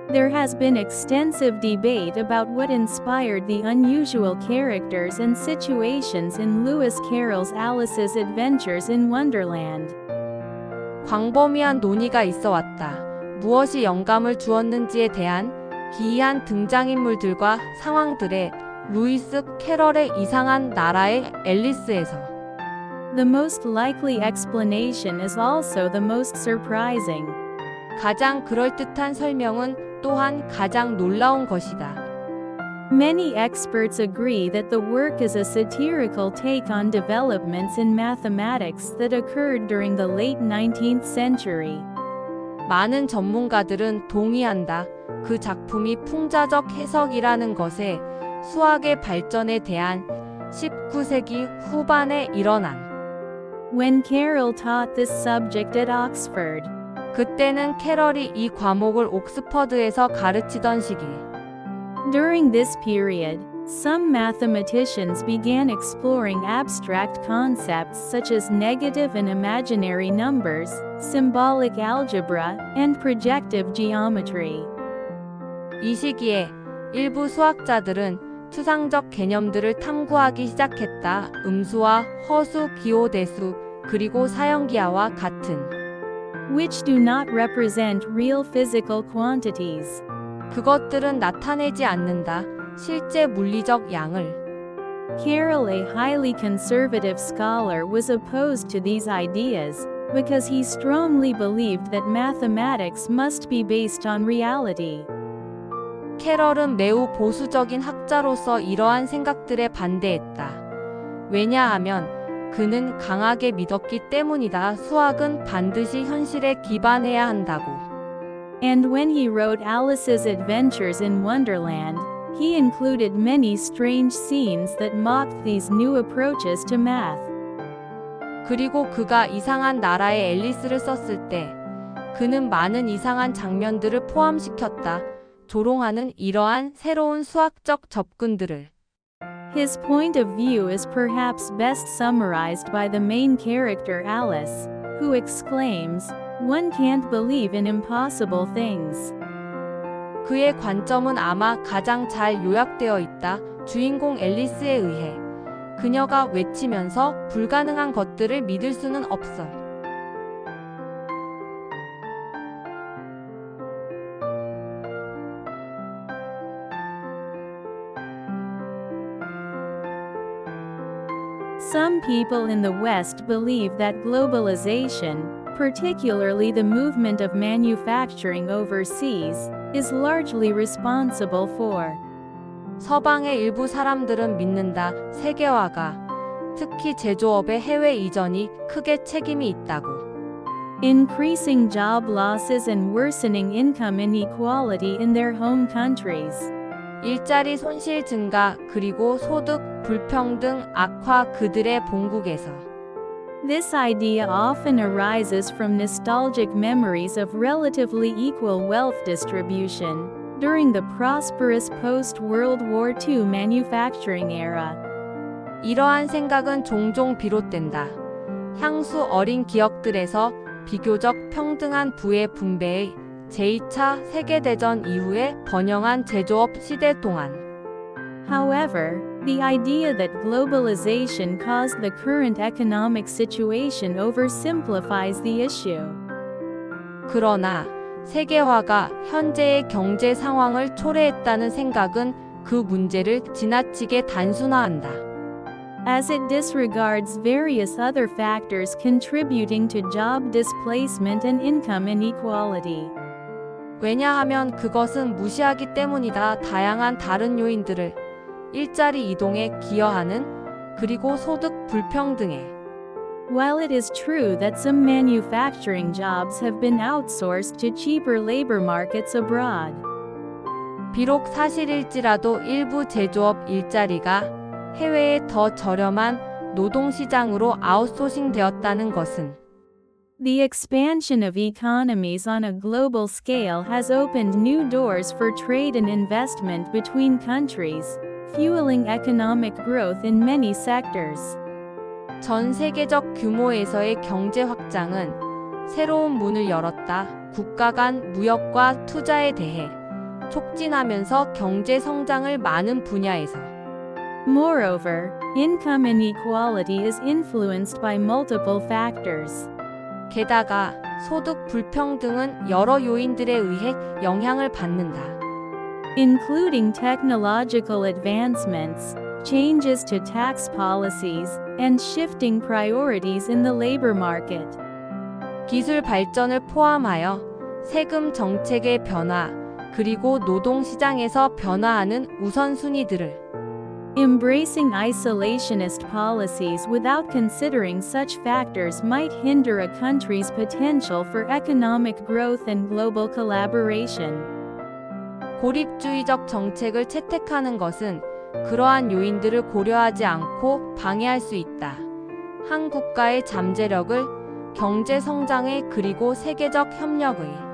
There has been extensive debate about what inspired the unusual characters and situations in Lewis Carroll's Alice's Adventures in Wonderland. 광범위한 논의가 있어 왔다. 무엇이 영감을 주었는지에 대한 기이한 등장인물들과 상황들의 루이스 캐럴의 이상한 나라의 앨리스에서 The most likely explanation is also the most surprising. 가장 그럴듯한 설명은 또한 가장 놀라운 것이다. Many experts agree that the work is a satirical take on developments in mathematics that occurred during the late 19th century. 많은 전문가들은 동의한다. 그 작품이 풍자적 해석이라는 것에 수학의 발전에 대한 19세기 후반에 일어난 When Carroll taught this subject at Oxford. 그때는 캐럴이 이 과목을 옥스퍼드에서 가르치던 시기. During this period, some mathematicians began exploring abstract concepts such as negative and imaginary numbers, symbolic algebra, and projective geometry. 이 시기에 일부 수학자들은 추상적 개념들을 탐구하기 시작했다. 음수와 허수, 기호대수, 그리고 사형기하와 같은 Which do not represent real physical quantities. 그것들은 나타내지 않는다. 실제 물리적 양을. Carroll, a highly conservative scholar, was opposed to these ideas, because he strongly believed that mathematics must be based on reality. 캐럴은 매우 보수적인 학자로서 이러한 생각들에 반대했다. 왜냐하면 그는 강하게 믿었기 때문이다. 수학은 반드시 현실에 기반해야 한다고. And when he wrote Alice's Adventures in Wonderland, he included many strange scenes that mocked these new approaches to math. 그리고 그가 이상한 나라의 앨리스를 썼을 때 그는 많은 이상한 장면들을 포함시켰다. 조롱하는 이러한 새로운 수학적 접근들을. His point of view is perhaps best summarized by the main character Alice, who exclaims, "One can't believe in impossible things." 그의 관점은 아마 가장 잘 요약되어 있다. 주인공 앨리스에 의해 그녀가 외치면서 불가능한 것들을 믿을 수는 없어. Some people in the West believe that globalization, particularly the movement of manufacturing overseas, is largely responsible for 서방의 일부 사람들은 믿는다. 세계화가 특히 제조업의 해외 이전이 크게 책임이 있다고. increasing job losses and worsening income inequality in their home countries. 일자리 손실 증가 그리고 소득 불평등 악화 그들의 본국에서. This idea often arises from nostalgic memories of relatively equal wealth distribution during the prosperous post-World War II manufacturing era. 이러한 생각은 종종 비롯된다. 향수 어린 기억들에서 비교적 평등한 부의 분배의 제2차 세계대전 이후에 번영한 제조업 시대 동안. However, the idea that globalization caused the current economic situation oversimplifies the issue. 그러나 세계화가 현재의 경제 상황을 초래했다는 생각은 그 문제를 지나치게 단순화한다. As it disregards various other factors contributing to job displacement and income inequality. 왜냐하면 그것은 무시하기 때문이다. 다양한 다른 요인들을 일자리 이동에 기여하는 그리고 소득 불평등에. While it is true that some manufacturing jobs have been outsourced to cheaper labor markets abroad. 비록 사실일지라도 일부 제조업 일자리가 해외의 더 저렴한 노동시장으로 아웃소싱 되었다는 것은 The expansion of economies on a global scale has opened new doors for trade and investment between countries, fueling economic growth in many sectors. 전 세계적 규모에서의 경제 확장은 새로운 문을 열었다. 국가 간 무역과 투자에 대해 촉진하면서 경제 성장을 많은 분야에서 Moreover, income inequality is influenced by multiple factors. 게다가 소득 불평등은 여러 요인들에 의해 영향을 받는다. Including technological advancements, changes to tax policies, and shifting priorities in the labor market. 기술 발전을 포함하여 세금 정책의 변화, 그리고 노동 시장에서 변화하는 우선순위들을 Embracing isolationist policies without considering such factors might hinder a country's potential for economic growth and global collaboration. 고립주의적 정책을 채택하는 것은 그러한 요인들을 고려하지 않고 방해할 수 있다. 한 국가의 잠재력을, 경제 성장의 그리고 세계적 협력의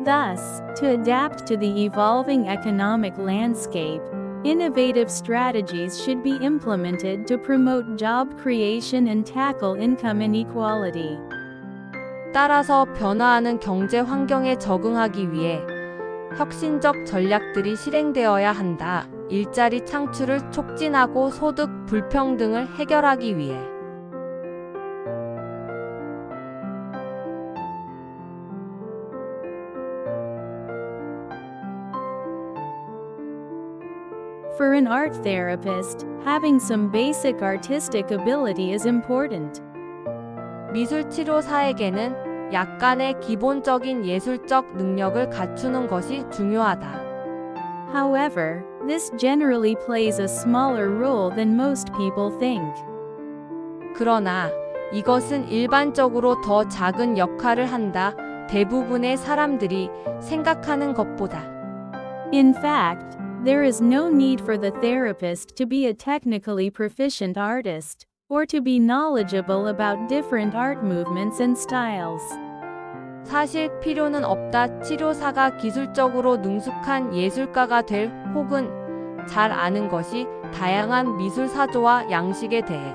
Thus, to adapt to the evolving economic landscape, innovative strategies should be implemented to promote job creation and tackle income inequality. 따라서 변화하는 경제 환경에 적응하기 위해 혁신적 전략들이 실행되어야 한다. 일자리 창출을 촉진하고 소득 불평등을 해결하기 위해. For an art therapist, having some basic artistic ability is important. 미술치료사에게는 약간의 기본적인 예술적 능력을 갖추는 것이 중요하다. However, this generally plays a smaller role than most people think. 그러나 이것은 일반적으로 더 작은 역할을 한다. 대부분의 사람들이 생각하는 것보다. In fact, there is no need for the therapist to be a technically proficient artist, or to be knowledgeable about different art movements and styles. 사실 필요는 없다. 치료사가 기술적으로 능숙한 예술가가 될 혹은 잘 아는 것이 다양한 미술 사조와 양식에 대해.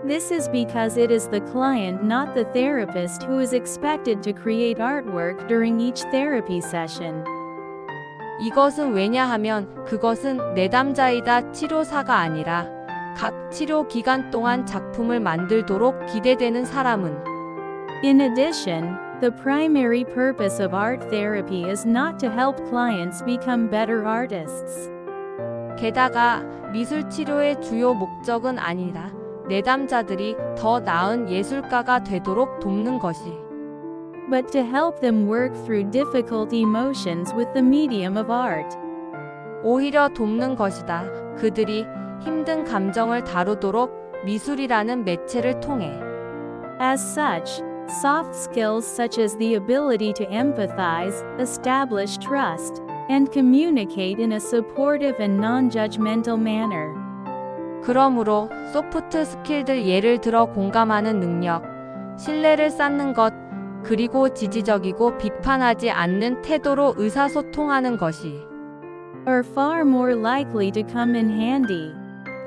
This is because it is the client, not the therapist, who is expected to create artwork during each therapy session. 이것은 왜냐하면 그것은 내담자이다. 치료사가 아니라 각 치료 기간 동안 작품을 만들도록 기대되는 사람은. In addition, the primary purpose of art therapy is not to help clients become better artists. 게다가 미술 치료의 주요 목적은 아니라 내담자들이 더 나은 예술가가 되도록 돕는 것이. But to help them work through difficult emotions with the medium of art. 오히려 돕는 것이다. 그들이 힘든 감정을 다루도록 미술이라는 매체를 통해. As such, soft skills such as the ability to empathize, establish trust, and communicate in a supportive and non-judgmental manner. 그러므로 소프트 스킬들 예를 들어 공감하는 능력, 신뢰를 쌓는 것, 그리고 지지적이고 비판하지 않는 태도로 의사소통하는 것이 are far more likely to come in handy.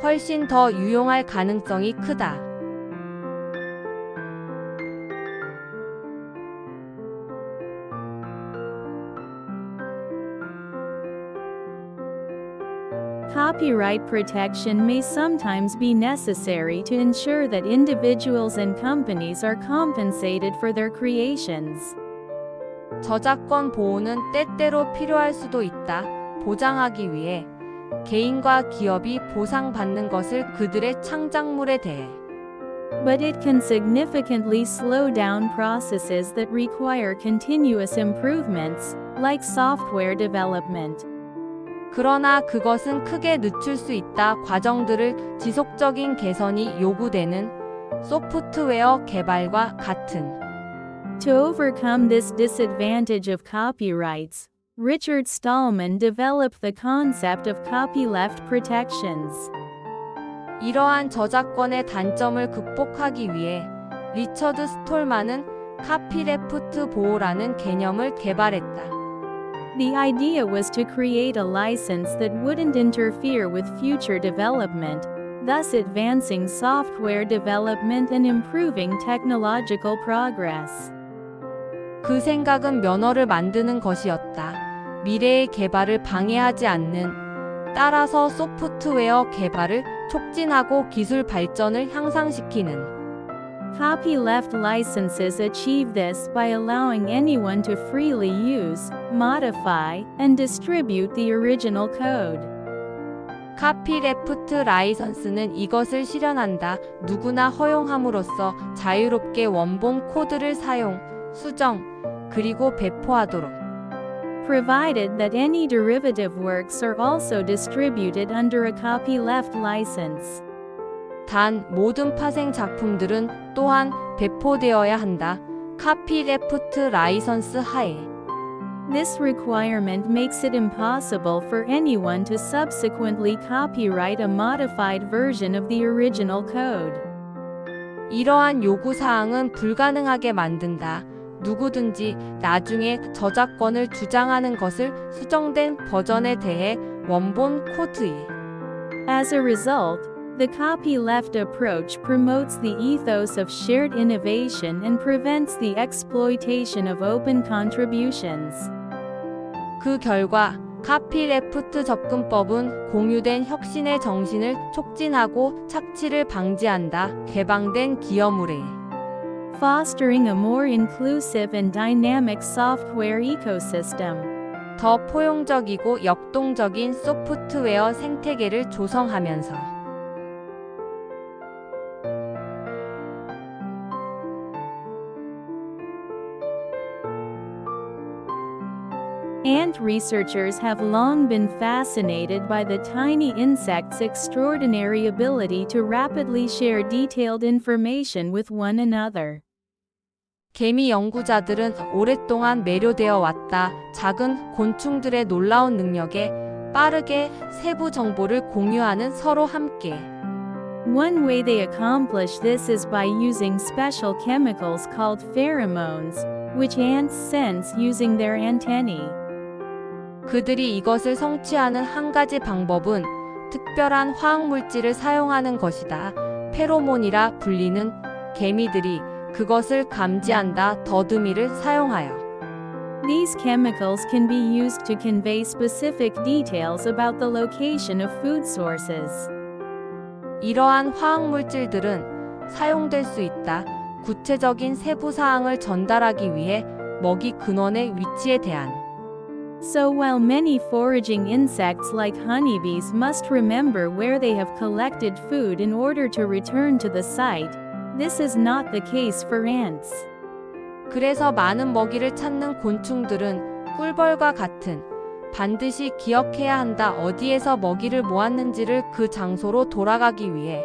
훨씬 더 유용할 가능성이 크다. Copyright protection may sometimes be necessary to ensure that individuals and companies are compensated for their creations. 저작권 보호는 때때로 필요할 수도 있다. 보장하기 위해 개인과 기업이 보상받는 것을 그들의 창작물에 대해. But it can significantly slow down processes that require continuous improvements, like software development. 그러나 그것은 크게 늦출 수 있다. 과정들을 지속적인 개선이 요구되는 소프트웨어 개발과 같은. To overcome this disadvantage of copyrights, Richard Stallman developed the concept of copyleft protections. 이러한 저작권의 단점을 극복하기 위해 리처드 스톨만은 카피레프트 보호라는 개념을 개발했다. The idea was to create a license that wouldn't interfere with future development, thus advancing software development and improving technological progress. 그 생각은 면허를 만드는 것이었다. 미래의 개발을 방해하지 않는, 따라서 소프트웨어 개발을 촉진하고 기술 발전을 향상시키는. Copyleft licenses achieve this by allowing anyone to freely use, modify, and distribute the original code. 카피레프트 라이선스는 이것을 실현한다. 누구나 허용함으로써 자유롭게 원본 코드를 사용, 수정, 그리고 배포하도록. Provided that any derivative works are also distributed under a copyleft license. 단, 모든 파생 작품들은 또한 배포되어야 한다. 카피레프트 라이선스 하에. This requirement makes it impossible for anyone to subsequently copyright a modified version of the original code. 이러한 요구사항은 불가능하게 만든다. 누구든지 나중에 저작권을 주장하는 것을 수정된 버전에 대해 원본 코드에. As a result, the copyleft approach promotes the ethos of shared innovation and prevents the exploitation of open contributions. 그 결과 카피레프트 접근법은 공유된 혁신의 정신을 촉진하고 착취를 방지한다. 개방된 기여물에. Fostering a more inclusive and dynamic software ecosystem. 더 포용적이고 역동적인 소프트웨어 생태계를 조성하면서. Ant researchers have long been fascinated by the tiny insect's extraordinary ability to rapidly share detailed information with one another. 개미 연구자들은 오랫동안 매료되어 왔다. 작은 곤충들의 놀라운 능력에 빠르게 세부 정보를 공유하는 서로 함께. One way they accomplish this is by using special chemicals called pheromones, which ants sense using their antennae. 그들이 이것을 성취하는 한 가지 방법은 특별한 화학물질을 사용하는 것이다. 페로몬이라 불리는 개미들이 그것을 감지한다. 더듬이를 사용하여. These chemicals can be used to convey specific details about the location of food sources. 이러한 화학물질들은 사용될 수 있다. 구체적인 세부 사항을 전달하기 위해 먹이 근원의 위치에 대한. So while many foraging insects like honeybees must remember where they have collected food in order to return to the site, this is not the case for ants. 그래서 많은 먹이를 찾는 곤충들은 꿀벌과 같은 반드시 기억해야 한다. 어디에서 먹이를 모았는지를 그 장소로 돌아가기 위해.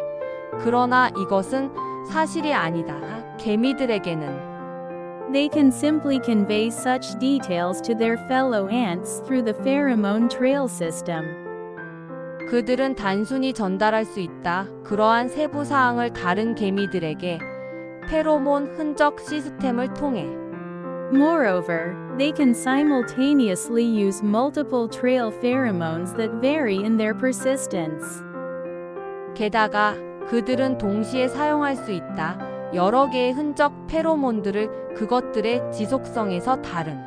그러나 이것은 사실이 아니다. 개미들에게는. They can simply convey such details to their fellow ants through the pheromone trail system. 그들은 단순히 전달할 수 있다. 그러한 세부 사항을 다른 개미들에게 페로몬 흔적 시스템을 통해. Moreover, they can simultaneously use multiple trail pheromones that vary in their persistence. 게다가 그들은 동시에 사용할 수 있다. 여러 개의 흔적 페로몬들을 그것들의 지속성에서 다른.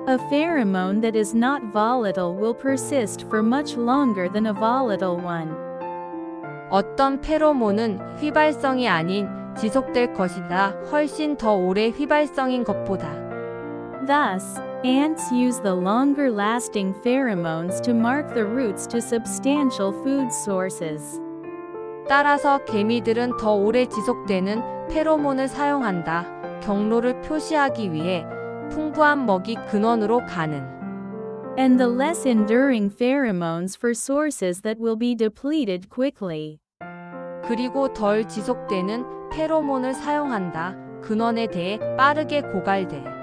A pheromone that is not volatile will persist for much longer than a volatile one. 어떤 페로몬은 휘발성이 아닌 지속될 것이다. 훨씬 더 오래 휘발성인 것보다. Thus, ants use the longer-lasting pheromones to mark the routes to substantial food sources. 따라서 개미들은 더 오래 지속되는 페로몬을 사용한다. 경로를 표시하기 위해 풍부한 먹이 근원으로 가는. And the less enduring pheromones for sources that will be depleted quickly. 그리고 덜 지속되는 페로몬을 사용한다. 근원에 대해 빠르게 고갈돼.